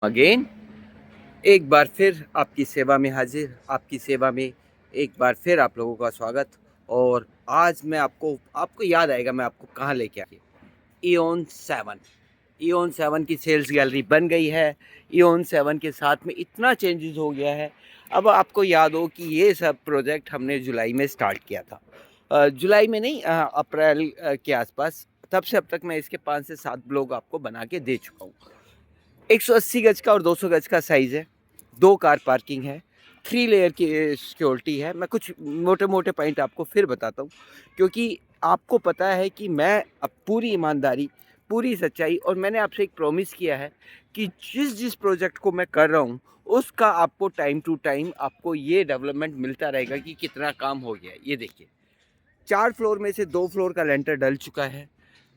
Again एक बार फिर आपकी सेवा में हाजिर, आपकी सेवा में एक बार फिर आप लोगों का स्वागत। और आज मैं आपको याद आएगा मैं आपको कहाँ लेके आया। ईओन 7 की सेल्स गैलरी बन गई है। ईओन 7 के साथ में इतना चेंजेस हो गया है। अब आपको याद हो कि ये सब प्रोजेक्ट हमने जुलाई में स्टार्ट किया था। जुलाई में नहीं, अप्रैल के आसपास। तब से अब तक मैं इसके 5 से 7 ब्लॉग आपको बना के दे चुका हूँ। 180 गज का और 200 गज का साइज़ है, 2 कार पार्किंग है, 3 लेयर की सिक्योरिटी है। मैं कुछ मोटे मोटे पॉइंट आपको फिर बताता हूँ, क्योंकि आपको पता है कि मैं अब पूरी ईमानदारी, पूरी सच्चाई, और मैंने आपसे एक प्रॉमिस किया है कि जिस जिस प्रोजेक्ट को मैं कर रहा हूँ उसका आपको टाइम टू टाइम आपको ये डेवलपमेंट मिलता रहेगा कि कितना काम हो गया है। ये देखिए, 4 फ्लोर में से 2 फ्लोर का लेंटर डल चुका है।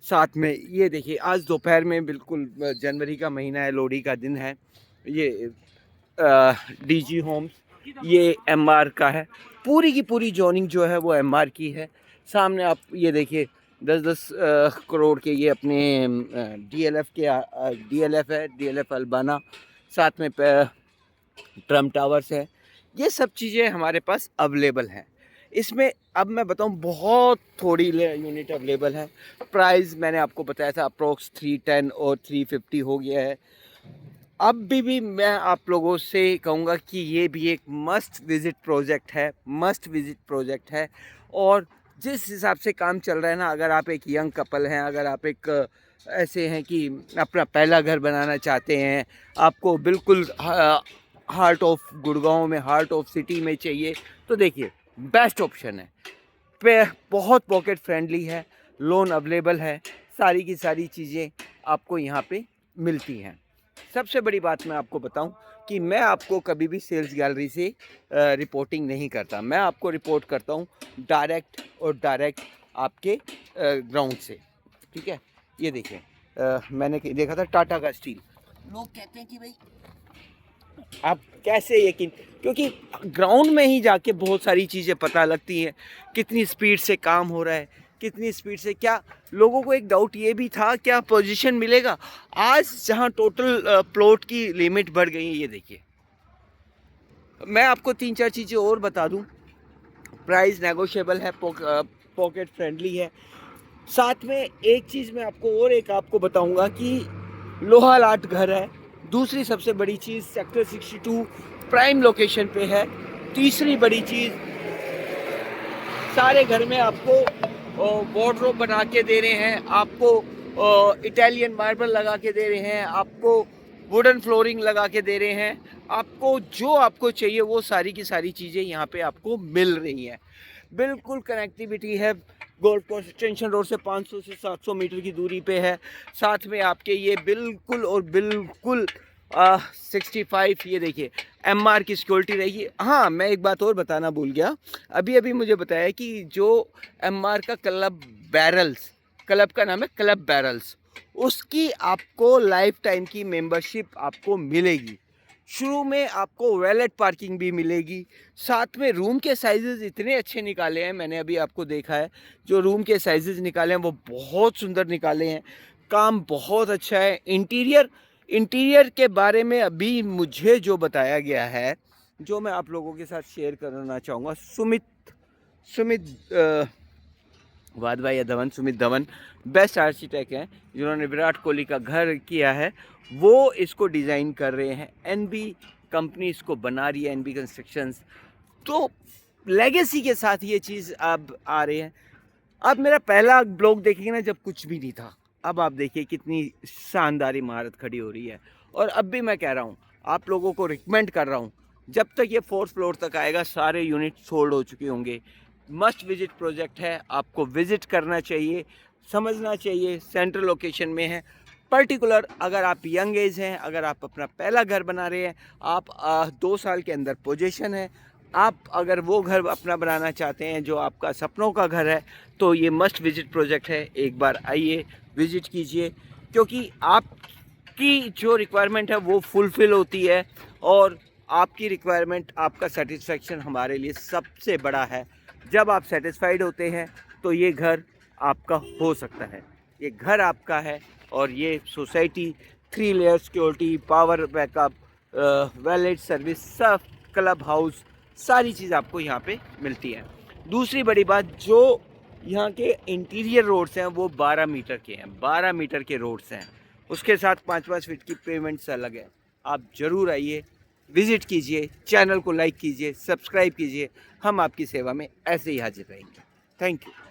साथ में ये देखिए, आज दोपहर में बिल्कुल, जनवरी का महीना है, लोहड़ी का दिन है। ये डीजी होम्स, ये एमआर का है। पूरी की पूरी जोनिंग जो है वो एमआर की है। सामने आप ये देखिए, 10-10 करोड़ के ये अपने डीएलएफ के डीएलएफ है, डीएलएफ अल्बाना। साथ में ट्रम्प टावर्स है। ये सब चीज़ें हमारे पास अवेलेबल हैं। इसमें अब मैं बताऊं, बहुत थोड़ी यूनिट अवेलेबल है। प्राइस मैंने आपको बताया था, अप्रोक्स 310 और 350 हो गया है। अब भी मैं आप लोगों से कहूँगा कि ये भी एक मस्ट विज़िट प्रोजेक्ट है, मस्ट विज़िट प्रोजेक्ट है। और जिस हिसाब से काम चल रहा है ना, अगर आप एक यंग कपल हैं, अगर आप एक ऐसे हैं कि अपना पहला घर बनाना चाहते हैं, आपको बिल्कुल हार्ट ऑफ गुड़गांव में, हार्ट ऑफ सिटी में चाहिए, तो देखिए बेस्ट ऑप्शन है। बहुत पॉकेट फ्रेंडली है, लोन अवेलेबल है, सारी की सारी चीज़ें आपको यहाँ पे मिलती हैं। सबसे बड़ी बात मैं आपको बताऊं कि मैं आपको कभी भी सेल्स गैलरी से रिपोर्टिंग नहीं करता। मैं आपको रिपोर्ट करता हूं डायरेक्ट, और डायरेक्ट आपके ग्राउंड से। ठीक है, ये देखिए, मैंने देखा था टाटा का स्टील। लोग कहते हैं कि भाई आप कैसे यकीन, क्योंकि ग्राउंड में ही जाके बहुत सारी चीज़ें पता लगती हैं, कितनी स्पीड से काम हो रहा है, कितनी स्पीड से क्या। लोगों को एक डाउट ये भी था, क्या पोजीशन मिलेगा। आज जहां टोटल प्लॉट की लिमिट बढ़ गई है, ये देखिए। मैं आपको 3-4 चीज़ें और बता दूं। प्राइस नेगोशिएबल है, पॉकेट फ्रेंडली है। साथ में एक चीज़ मैं आपको बताऊंगा कि लोहा लाट घर है। दूसरी सबसे बड़ी चीज़, सेक्टर 62 प्राइम लोकेशन पे है। तीसरी बड़ी चीज़, सारे घर में आपको वार्डरोब बना के दे रहे हैं, आपको इटालियन मार्बल लगा के दे रहे हैं, आपको वुडन फ्लोरिंग लगा के दे रहे हैं। आपको जो आपको चाहिए वो सारी की सारी चीज़ें यहाँ पे आपको मिल रही हैं। बिल्कुल कनेक्टिविटी है, गोल्ड कोस्ट एक्सटेंशन रोड से 500 से 700 मीटर की दूरी पे है। साथ में आपके ये बिल्कुल और बिल्कुल 65, ये देखिए, एमआर की सिक्योरिटी रहेगी। हाँ, मैं एक बात और बताना भूल गया। अभी अभी मुझे बताया कि जो एमआर का क्लब का नाम है क्लब बैरल्स, उसकी आपको लाइफ टाइम की मेंबरशिप आपको मिलेगी। शुरू में आपको वैलेट पार्किंग भी मिलेगी। साथ में रूम के साइजेस इतने अच्छे निकाले हैं, मैंने अभी आपको देखा है। जो रूम के साइजेस निकाले हैं वो बहुत सुंदर निकाले हैं। काम बहुत अच्छा है। इंटीरियर के बारे में अभी मुझे जो बताया गया है, जो मैं आप लोगों के साथ शेयर करना चाहूँगा, सुमित वाद भाई या धवन, सुमित धवन बेस्ट आर्किटेक्ट हैं, जिन्होंने विराट कोहली का घर किया है। वो इसको डिज़ाइन कर रहे हैं। एनबी कंपनी इसको बना रही है, एनबी कंस्ट्रक्शंस। तो लेगेसी के साथ ये चीज़ अब आ रहे हैं। अब मेरा पहला ब्लॉग देखेंगे ना, जब कुछ भी नहीं था। अब आप देखिए कितनी शानदार इमारत खड़ी हो रही है। और अब भी मैं कह रहा हूँ, आप लोगों को रिकमेंड कर रहा हूँ, जब तक ये 4th फ्लोर तक आएगा सारे यूनिट सोल्ड हो चुके होंगे। मस्ट विजिट प्रोजेक्ट है, आपको विजिट करना चाहिए, समझना चाहिए। सेंट्रल लोकेशन में है। पर्टिकुलर अगर आप यंग एज हैं, अगर आप अपना पहला घर बना रहे हैं, आप 2 साल के अंदर पोजीशन है, आप अगर वो घर अपना बनाना चाहते हैं जो आपका सपनों का घर है, तो ये मस्ट विजिट प्रोजेक्ट है। एक बार आइए, विजिट कीजिए, क्योंकि आपकी जो रिक्वायरमेंट है वो फुलफ़िल होती है। और आपकी रिक्वायरमेंट, आपका सेटिस्फेक्शन हमारे लिए सबसे बड़ा है। जब आप सेटिस्फाइड होते हैं तो ये घर आपका हो सकता है। ये घर आपका है, और ये society 3 layer security, power backup, wallet service, सब क्लब हाउस, सारी चीज़ आपको यहाँ पे मिलती है। दूसरी बड़ी बात, जो यहाँ के इंटीरियर रोड्स हैं वो 12 मीटर के हैं, 12 मीटर के रोड्स हैं। उसके साथ 5-5 फीट की पेमेंट्स अलग है। आप ज़रूर आइए, विज़िट कीजिए, चैनल को लाइक कीजिए, सब्सक्राइब कीजिए। हम आपकी सेवा में ऐसे ही हाजिर रहेंगे। Thank you.